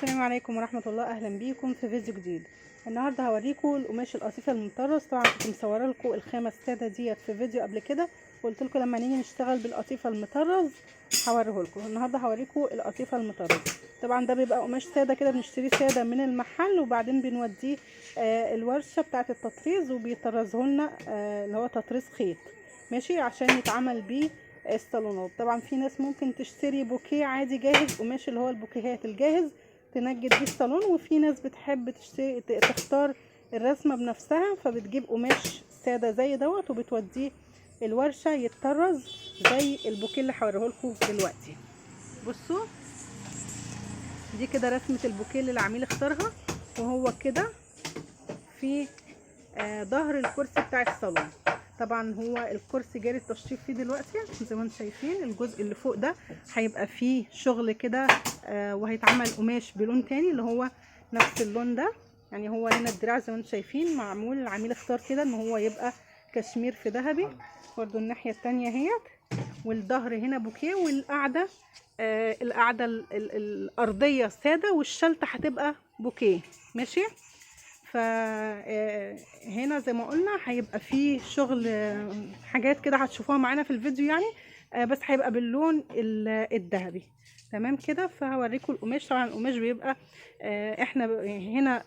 السلام عليكم ورحمة الله. اهلا بيكم في فيديو جديد. النهارده هوريكم القماش القطيفة المطرز. طبعا كنت مصوره لكم الخامة السادة ديت في فيديو قبل كده، وقلت لكم لما نيجي نشتغل بالقطيفة المطرز هوريه لكم. النهارده هوريكم القطيفة المطرز. طبعا ده بيبقى قماش سادة كده، بنشتريه سادة من المحل وبعدين بنوديه الورشة بتاعة التطريز وبيطرزه لنا اللي هو تطريز خيط، ماشي، عشان يتعمل بيه الصالونات. طبعا في ناس ممكن تشتري بوكيه عادي جاهز، قماش اللي هو البوكيهات الجاهز تنجد بيه الصالون، وفي ناس بتحب تشتري تختار الرسمه بنفسها، فبتجيب قماش ساده زي دوت وبتوديه الورشه يتطرز زي البوكيه اللي هوريه لكم دلوقتي. بصوا دي كده رسمه البوكيه اللي العميل اختارها، وهو كده في ظهر الكرسي بتاع الصالون. طبعا هو الكرسي جاري التشطيب فيه دلوقتي زي ما انتم شايفين. الجزء اللي فوق ده هيبقى فيه شغل كده وهيتعمل قماش بلون تاني اللي هو نفس اللون ده. يعني هو هنا الدراع زي ما انتم شايفين معمول، العميل اختار كده ان هو يبقى كشمير في ذهبي، برده الناحيه التانيه اهيت. والظهر هنا بوكيه، والقعده القعده الارضيه ساده، والشلته هتبقى بوكيه، ماشي. فهنا زي ما قلنا هيبقى فيه شغل حاجات كده هتشوفوها معانا في الفيديو يعني، بس هيبقى باللون الذهبي، تمام كده. فهوريكم القماش. طبعا القماش بيبقى احنا هنا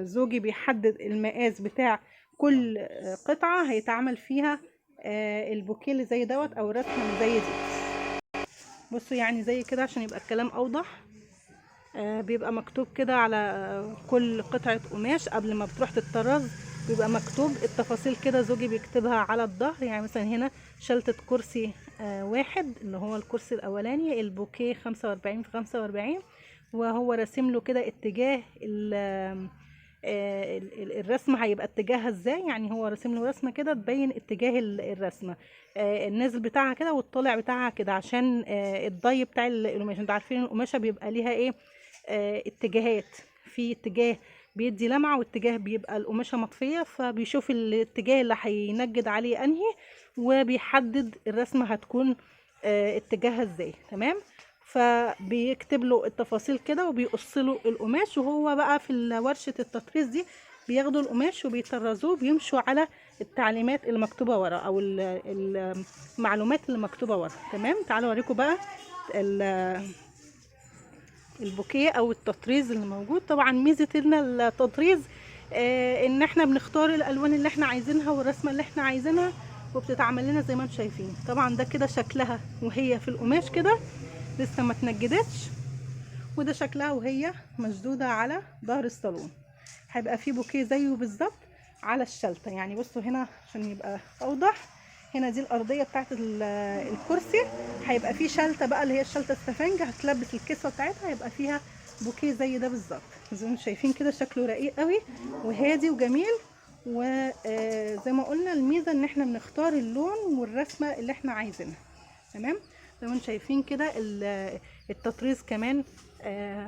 زوجي بيحدد المقاس بتاع كل قطعة هيتعمل فيها البوكيه اللي زي دوت او الرسمة اللي زي دي. بصوا يعني زي كده عشان يبقى الكلام اوضح. بيبقى مكتوب كده على كل قطعة قماش قبل ما بتروح تتطرز، بيبقى مكتوب التفاصيل كده، زوجي بيكتبها على الظهر. يعني مثلا هنا شلتة كرسي واحد اللي هو الكرسي الاولاني، البوكيه 45 في 45، وهو راسم له كده اتجاه الرسمه هيبقى اتجاهها ازاي. يعني هو راسم له رسمه كده تبين اتجاه الرسمه، النازل بتاعها كده والطالع بتاعها كده، عشان الضي بتاع القماش. انتوا عارفين القماشه بيبقى ليها ايه اتجاهات، في اتجاه بيدي لمعه واتجاه بيبقى القماشه مطفيه، فبيشوف الاتجاه اللي هينجد عليه انهي وبيحدد الرسمه هتكون اتجاهها ازاي، تمام. فبيكتب له التفاصيل كده وبيقص له القماش، وهو بقى في ورشه التطريز دي بياخدوا القماش وبيطرزوه، بيمشوا على التعليمات اللي مكتوبه ورا او المعلومات اللي مكتوبه ورا، تمام. تعالوا اوريكم بقى البوكيه او التطريز اللي موجود. طبعا ميزه لنا التطريز ان احنا بنختار الالوان اللي احنا عايزينها والرسمه اللي احنا عايزينها، وبتتعمل لنا زي ما انتم شايفين. طبعا ده كده شكلها وهي في القماش كده لسه ما اتنجدتش، وده شكلها وهي مشدوده على ظهر الصالون. هيبقى فيه بوكيه زيه بالظبط على الشلته. يعني بصوا هنا عشان يبقى اوضح، هنا دي الارضيه بتاعت الكرسي، هيبقى فيه شلته بقى اللي هي الشلته السفنجه هتلبس الكسوه بتاعتها، هيبقى فيها بوكيه زي ده بالظبط. زي ما انتم شايفين كده شكله رقيق قوي وهادي وجميل. وزي ما قلنا الميزه ان احنا بنختار اللون والرسمه اللي احنا عايزينها، تمام. زي ما انتم شايفين كده التطريز كمان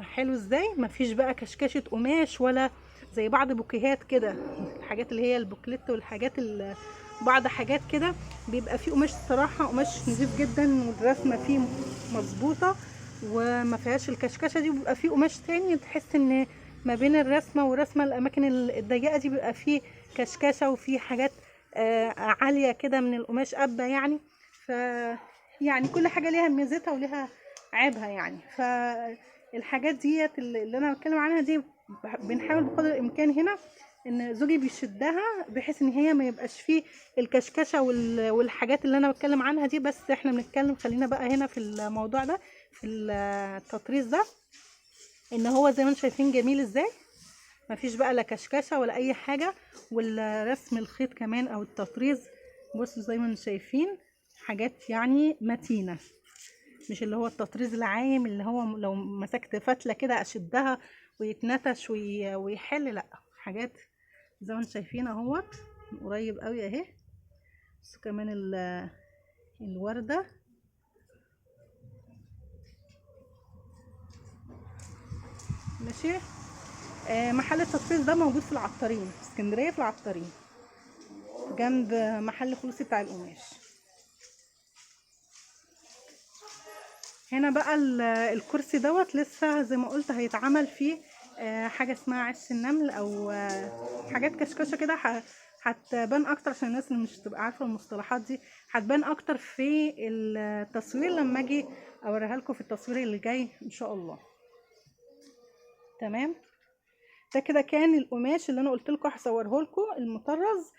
حلو ازاي، مفيش بقى كشكشه قماش ولا زي بعض بوكيهات كده، الحاجات اللي هي البوكليت والحاجات بعض حاجات كده بيبقى فيه قماش الصراحه قماش نظيف جدا والرسمه فيه مظبوطه وما فيهاش الكشكشه دي. بيبقى فيه قماش تاني تحس ان ما بين الرسمه والرسمه الاماكن الضيقه دي بيبقى فيه كشكشه وفيه حاجات عاليه كده من القماش قبه يعني. ف يعني كل حاجه ليها ميزتها وليها عيبها يعني. فالحاجات ديت اللي انا بتكلم عنها دي بنحاول بقدر الامكان هنا ان زوجي بيشدها بحيث ان هي ما يبقاش فيه الكشكشه والحاجات اللي انا بتكلم عنها دي. بس احنا بنتكلم، خلينا بقى هنا في الموضوع ده، في التطريز ده، ان هو زي ما انتم شايفين جميل ازاي، مفيش بقى لا كشكشه ولا اي حاجه. والرسم الخيط كمان او التطريز بصوا زي ما انتم شايفين حاجات يعني متينه، مش اللي هو التطريز العايم اللي هو لو مسكت فتله كده اشدها ويتنتش ويحل، لا، حاجات زي ما انتم شايفين اهوت من قريب قوي اهي. بصوا كمان الورده، ماشي. محل التطريز ده موجود في العطارين في اسكندريه، في العطارين جنب محل خلوصي بتاع القماش. هنا بقى الكرسي دوت لسه زي ما قلت هيتعمل فيه حاجه اسمها عش النمل، او حاجات كشكشه كده هتبان اكتر عشان الناس اللي مش تبقى عارفه المصطلحات دي، هتبان اكتر في التصوير لما اجي اوريها لكم في التصوير اللي جاي ان شاء الله. تمام، ده كده كان القماش اللي انا قلت لكم هصوره لكم المطرز.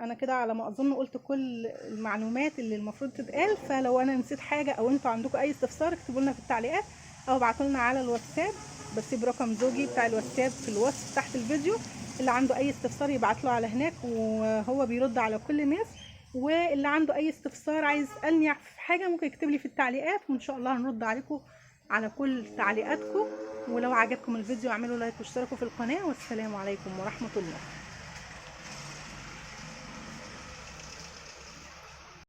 انا كده على ما اظن قلت كل المعلومات اللي المفروض تتقال، فلو انا نسيت حاجه او انتوا عندكم اي استفسار اكتبوا لنا في التعليقات او ابعتوا لنا على الواتساب، بسيب رقم زوجي بتاع الواتساب في الوصف تحت الفيديو، اللي عنده اي استفسار يبعت له على هناك وهو بيرد على كل الناس، واللي عنده اي استفسار عايز يسالني في حاجه ممكن يكتب لي في التعليقات وان شاء الله هنرد عليكم على كل تعليقاتكم. ولو عجبكم الفيديو اعملوا لايك واشتركوا في القناه، والسلام عليكم ورحمه الله.